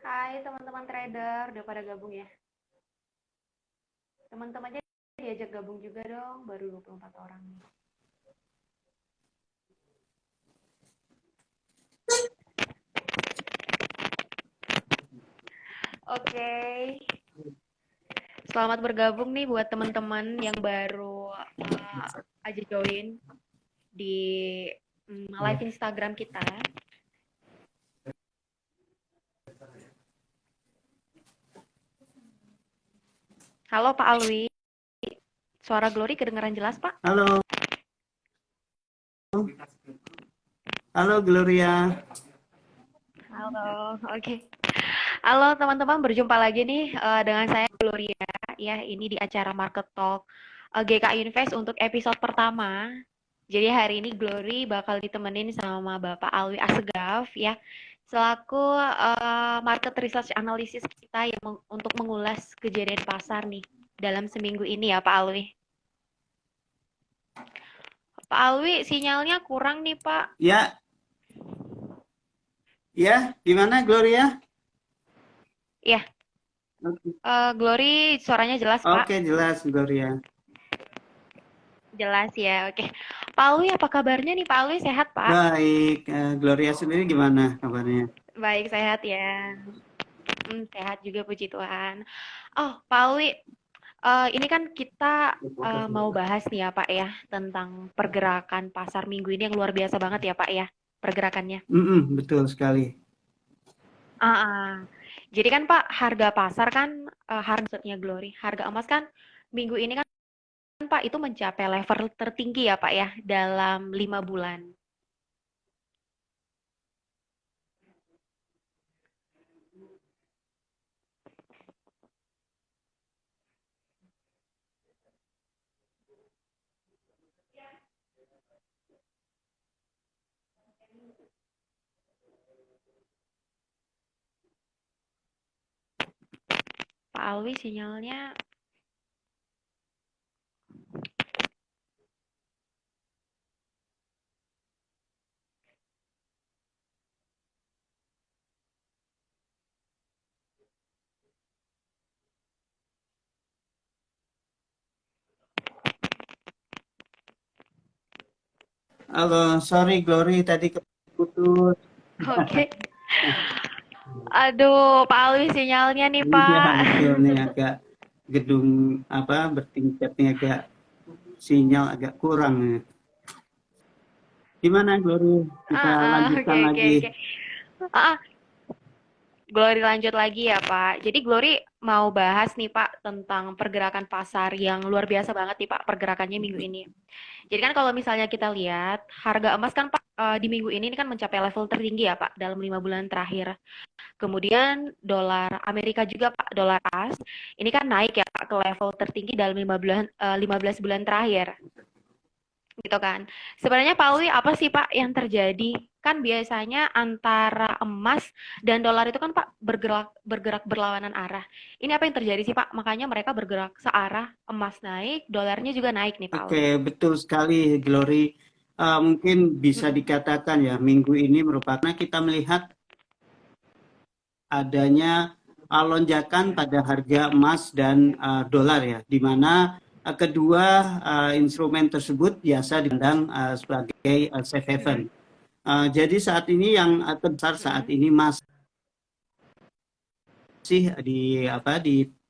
Hai teman-teman trader, udah pada gabung ya? Teman-temannya diajak gabung juga dong, baru 24 orang nih. Oke, selamat bergabung nih buat teman-teman yang baru aja join di live Instagram kita. Halo Pak Alwi, suara Glory kedengaran jelas Pak? Halo, halo Gloria. Halo, oke. Halo teman-teman, berjumpa lagi nih dengan saya Gloria ya, ini di acara Market Talk GK Invest untuk episode pertama. Jadi hari ini Glory bakal ditemenin sama Bapak Alwi Assegaf ya, selaku market research analysis kita yang untuk mengulas kejadian pasar nih dalam seminggu ini ya Pak Alwi. Pak Alwi, sinyalnya kurang nih Pak. Ya, ya, gimana Gloria? Ya, Glory suaranya jelas Pak. Oke, jelas Gloria. Jelas ya, oke. Pak Alwi, apa kabarnya nih Pak Alwi? Sehat Pak? Baik, Gloria sendiri gimana kabarnya? Baik, sehat ya. Sehat juga puji Tuhan. Oh, Pak Alwi, ini kan kita mau bahas nih ya Pak ya tentang pergerakan pasar minggu ini yang luar biasa banget ya Pak ya pergerakannya. Betul sekali. Ah, ah. Jadi kan Pak harga pasar kan maksudnya Glory, harga emas kan minggu ini kan Pak itu mencapai level tertinggi ya Pak ya dalam 5 bulan. Pak Alwi sinyalnya. Halo, sorry Glory tadi keputus. Oke. Aduh, Pak Alwi sinyalnya nih Iya, Pak. betul nih agak gedung apa bertingkat nih agak sinyal agak kurang nih. Gimana Glory? Kita Oke lanjutkan oke lagi. oke. Ah, ah, Glory lanjut lagi ya Pak. Jadi Glory mau bahas nih Pak tentang pergerakan pasar yang luar biasa banget nih Pak pergerakannya minggu ini. Jadi kan kalau misalnya kita lihat harga emas kan Pak di minggu ini kan mencapai level tertinggi ya Pak dalam 5 bulan terakhir. Kemudian dolar Amerika juga Pak, dolar AS ini kan naik ya Pak ke level tertinggi dalam 15 bulan terakhir. Gitu kan. Sebenarnya Pak Wi, apa sih Pak yang terjadi? Kan biasanya antara emas dan dolar itu kan Pak bergerak bergerak berlawanan arah. Ini apa yang terjadi sih Pak? Makanya mereka bergerak searah, emas naik, dolarnya juga naik nih Pak Oke, Wi. betul sekali Glory. Mungkin bisa Mm-mm. dikatakan ya minggu ini merupakan kita melihat adanya lonjakan pada harga emas dan dolar ya, di mana kedua instrumen tersebut biasa dipandang sebagai safe haven. Mm-mm. Jadi saat ini yang terbesar saat Mm-mm. ini masih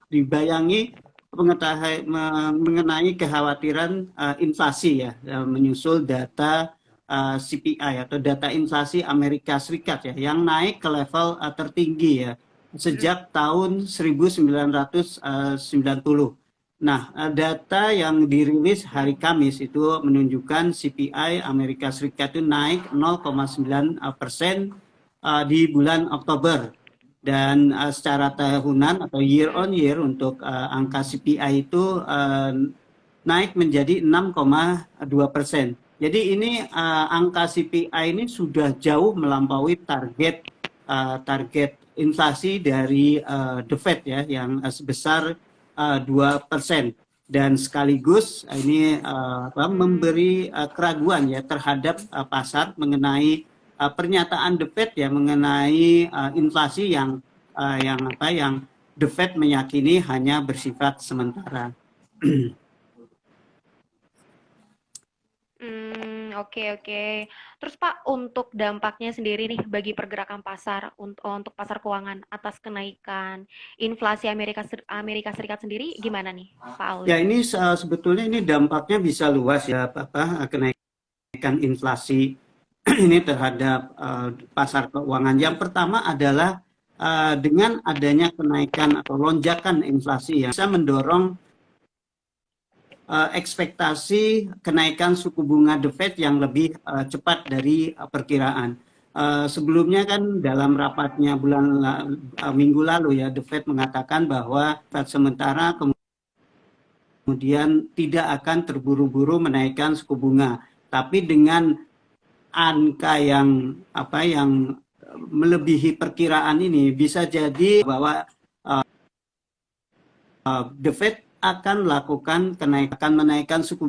dibayangi mengenai kekhawatiran inflasi ya, menyusul data CPI atau data inflasi Amerika Serikat ya yang naik ke level tertinggi ya Mm-mm. sejak tahun 1990. Nah, data yang dirilis hari Kamis itu menunjukkan CPI Amerika Serikat itu naik 0,9% di bulan Oktober, dan secara tahunan atau year Mm-mm. on year untuk angka CPI itu naik menjadi 6,2%. Jadi ini angka CPI ini sudah jauh melampaui target inflasi dari The Fed ya yang sebesar 2%, dan sekaligus ini Mm. memberi keraguan ya terhadap pasar mengenai pernyataan The Fed ya mengenai inflasi yang yang The Fed meyakini hanya bersifat sementara. Oke, oke. Terus Pak, untuk dampaknya sendiri nih bagi pergerakan pasar untuk pasar keuangan atas kenaikan inflasi Amerika Serikat sendiri gimana nih, Pak Alwi? Ya, ini sebetulnya ini dampaknya bisa luas ya, kenaikan inflasi ini terhadap pasar keuangan. Yang pertama adalah dengan adanya kenaikan atau lonjakan inflasi yang bisa mendorong ekspektasi kenaikan suku bunga The Fed yang lebih cepat dari perkiraan. Sebelumnya kan dalam rapatnya minggu lalu ya, The Fed mengatakan bahwa Fed sementara kemudian tidak akan terburu-buru menaikkan suku bunga, tapi dengan angka yang melebihi perkiraan ini bisa jadi bahwa The Fed akan menaikkan suku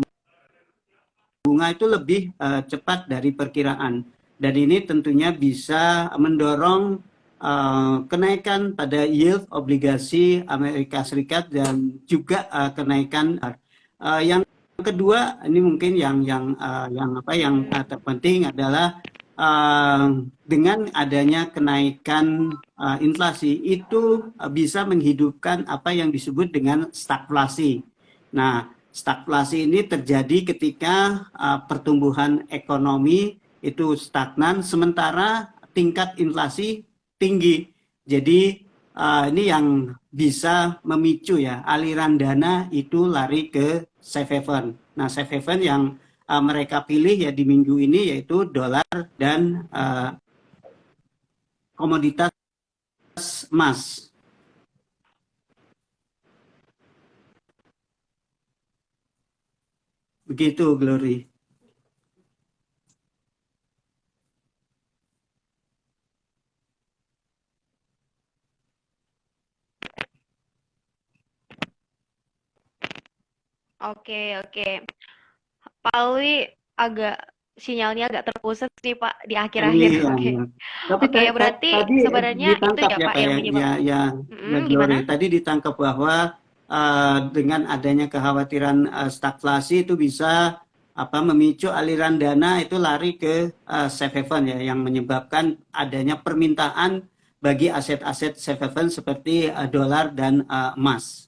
bunga itu lebih cepat dari perkiraan, dan ini tentunya bisa mendorong kenaikan pada yield obligasi Amerika Serikat dan juga kenaikan. Yang kedua, ini mungkin yang terpenting adalah dengan adanya kenaikan inflasi itu bisa menghidupkan apa yang disebut dengan stagflasi. Nah, stagflasi ini terjadi ketika pertumbuhan ekonomi itu stagnan sementara tingkat inflasi tinggi. Jadi ini yang bisa memicu ya aliran dana itu lari ke safe haven. Nah, safe haven yang mereka pilih ya di minggu ini yaitu dolar dan komoditas emas. Begitu, Glory. Oke, oke. Pak Alwi sinyalnya agak terputus nih Pak di akhir-akhir. Iya, Oke. iya. Tapi Oke, berarti tadi sebenarnya itu ditangkap ya ya Pak Pak yang ya, menyebab Glory. gimana? Tadi ditangkap bahwa dengan adanya kekhawatiran stagflasi itu bisa memicu aliran dana itu lari ke safe haven ya, yang menyebabkan adanya permintaan bagi aset-aset safe haven seperti dolar dan emas.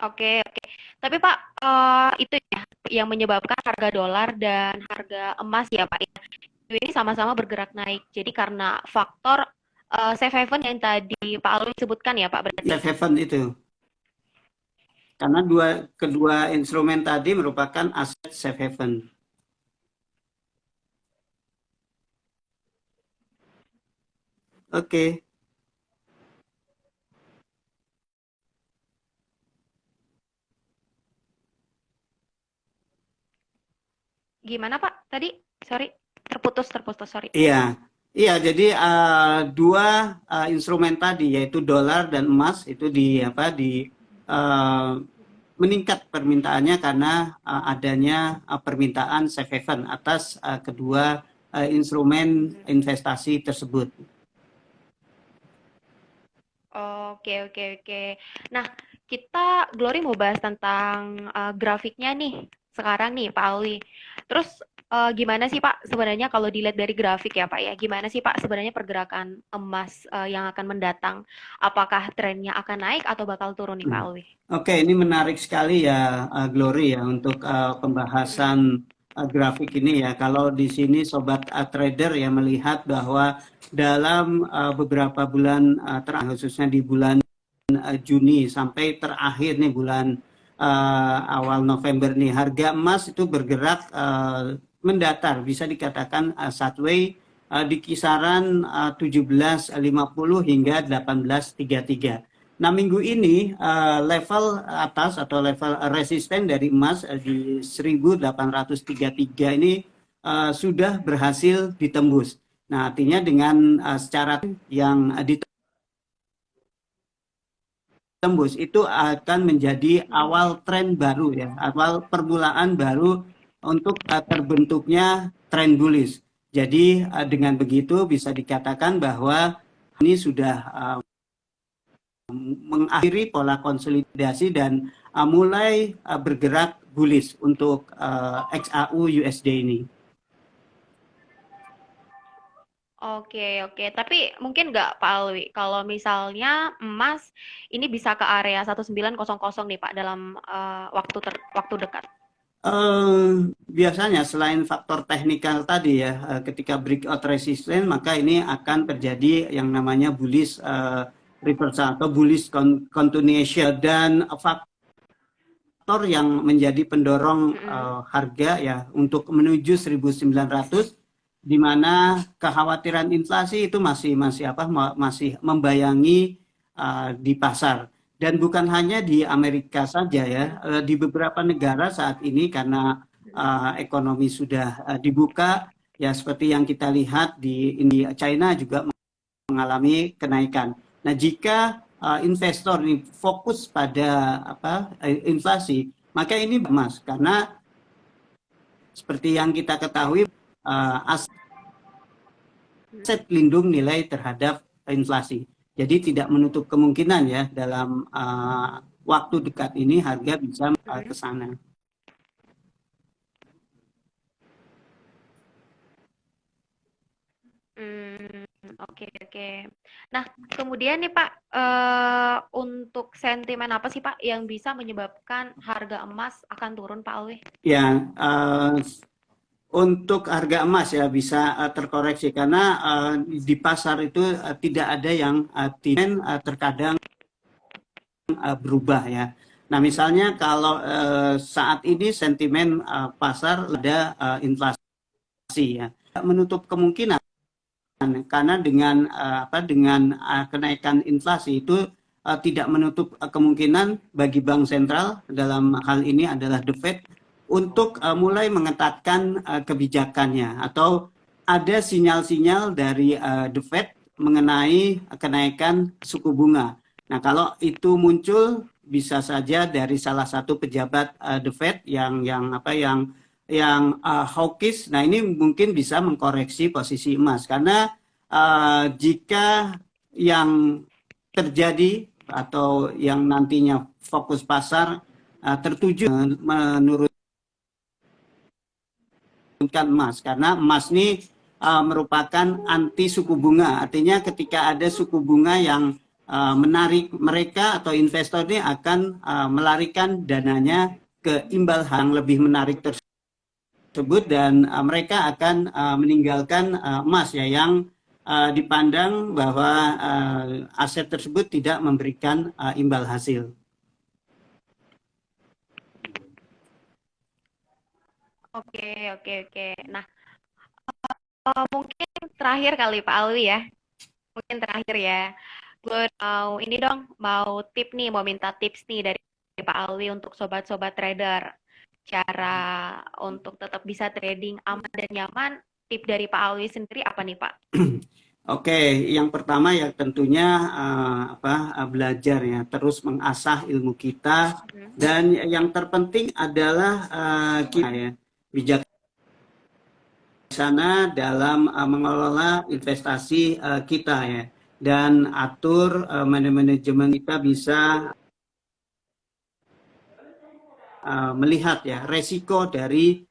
Oke, oke. Tapi Pak, itu ya yang menyebabkan harga dolar dan harga emas ya Pak ya. Ini sama-sama bergerak naik. Jadi karena faktor safe haven yang tadi Pak Alwi sebutkan ya Pak berarti. Safe haven itu. Karena kedua instrumen tadi merupakan aset safe haven. Oke. Gimana Pak tadi? Sorry, terputus, sorry. Iya, iya. Jadi dua instrumen tadi yaitu dolar dan emas itu uh, meningkat permintaannya karena adanya permintaan safe haven atas kedua instrumen investasi tersebut. Oke, oke, oke. Nah, kita Glory mau bahas tentang grafiknya nih sekarang nih Pak Alwi. Terus gimana sih Pak sebenarnya kalau dilihat dari grafik ya Pak ya, gimana sih Pak sebenarnya pergerakan emas yang akan mendatang? Apakah trennya akan naik atau bakal turun nih Pak Alwi? Oke, ini menarik sekali ya, Glory ya, untuk pembahasan grafik ini ya. Kalau di sini sobat trader ya melihat bahwa dalam beberapa bulan terakhir, khususnya di bulan Juni sampai terakhir nih bulan awal November nih, harga emas itu bergerak mendatar, bisa dikatakan sideways di kisaran 17.50 hingga 18.33. Nah, minggu ini level atas atau level resisten dari emas di 1833 ini sudah berhasil ditembus. Nah, artinya dengan secara yang ditembus tembus, itu akan menjadi awal tren baru ya, awal permulaan baru untuk terbentuknya tren bullish. Jadi dengan begitu bisa dikatakan bahwa ini sudah mengakhiri pola konsolidasi dan mulai bergerak bullish untuk XAU USD ini. Oke, oke. Tapi mungkin nggak Pak Alwi, kalau misalnya emas ini bisa ke area 1900 nih Pak dalam waktu dekat. Biasanya selain faktor teknikal tadi ya, ketika breakout resistance maka ini akan terjadi yang namanya bullish reversal atau bullish continuation, dan faktor yang menjadi pendorong harga ya untuk menuju 1900, di mana kekhawatiran inflasi itu masih membayangi di pasar. Dan bukan hanya di Amerika saja ya, di beberapa negara saat ini karena ekonomi sudah dibuka ya, seperti yang kita lihat di China juga mengalami kenaikan. Nah, jika investor ini fokus pada inflasi, maka ini emas, karena seperti yang kita ketahui aset lindung nilai terhadap inflasi. Jadi tidak menutup kemungkinan ya dalam waktu dekat ini harga bisa ke sana. Hmm, oke, oke. Nah, kemudian nih Pak, untuk sentimen apa sih Pak yang bisa menyebabkan harga emas akan turun Pak Alwi? Ya, untuk harga emas ya bisa terkoreksi karena di pasar itu tidak ada yang terkadang berubah ya. Nah, misalnya kalau saat ini sentimen pasar ada inflasi ya, menutup kemungkinan karena dengan kenaikan inflasi itu tidak menutup kemungkinan bagi bank sentral, dalam hal ini adalah The Fed, untuk mulai mengetatkan kebijakannya, atau ada sinyal-sinyal dari The Fed mengenai kenaikan suku bunga. Nah, kalau itu muncul bisa saja dari salah satu pejabat The Fed yang hawkish. Nah, ini mungkin bisa mengkoreksi posisi emas, karena jika yang terjadi atau yang nantinya fokus pasar tertuju menurunkan emas, karena emas ini merupakan anti suku bunga. Artinya ketika ada suku bunga yang menarik, mereka atau investor ini akan melarikan dananya ke imbal yang lebih menarik tersebut, dan mereka akan meninggalkan emas ya, yang dipandang bahwa aset tersebut tidak memberikan imbal hasil. Oke, oke, oke. Nah, mungkin terakhir kali Pak Alwi ya. Mungkin terakhir ya. Gue mau ini dong, mau tip nih, mau minta tips nih dari Pak Alwi untuk sobat-sobat trader. Cara untuk tetap bisa trading aman dan nyaman, tip dari Pak Alwi sendiri apa nih Pak? Oke, yang pertama ya tentunya belajar ya, terus mengasah ilmu kita, dan yang terpenting adalah kita ya bijaksana dalam mengelola investasi kita ya, dan atur manajemen kita, bisa melihat ya resiko dari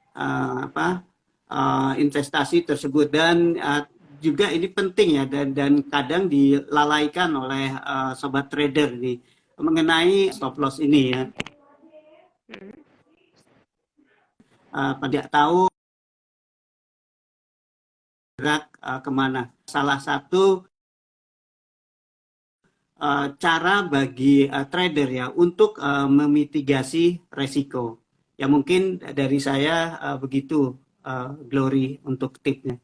investasi tersebut. Dan juga ini penting ya, dan kadang dilalaikan oleh sobat trader nih mengenai stop loss ini ya. Tidak tahu gerak kemana. Salah satu cara bagi trader ya untuk memitigasi resiko. Ya mungkin dari saya begitu, Glory, untuk tipnya.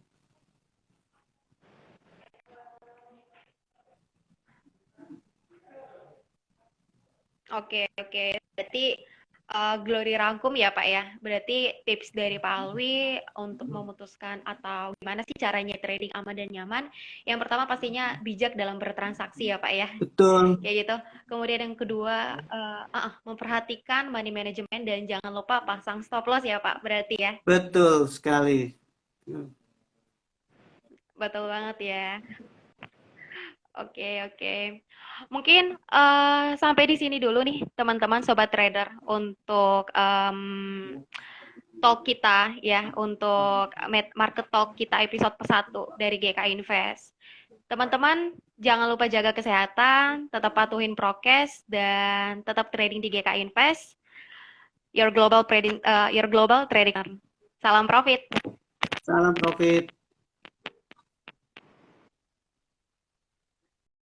Oke, oke. Berarti Glory rangkum ya Pak ya. Berarti tips dari Pak Alwi untuk memutuskan atau gimana sih caranya trading aman dan nyaman. Yang pertama pastinya bijak dalam bertransaksi ya Pak ya. Betul, Ya gitu. Kemudian yang kedua memperhatikan money management dan jangan lupa pasang stop loss ya Pak. Berarti ya. betul sekali. Betul banget ya. Oke, oke. Mungkin sampai di sini dulu nih teman-teman sobat trader untuk talk kita ya, untuk market talk kita episode persatu dari GK Invest. Teman-teman jangan lupa jaga kesehatan, tetap patuhin prokes dan tetap trading di GK Invest. Your global trading, Salam profit. Salam profit.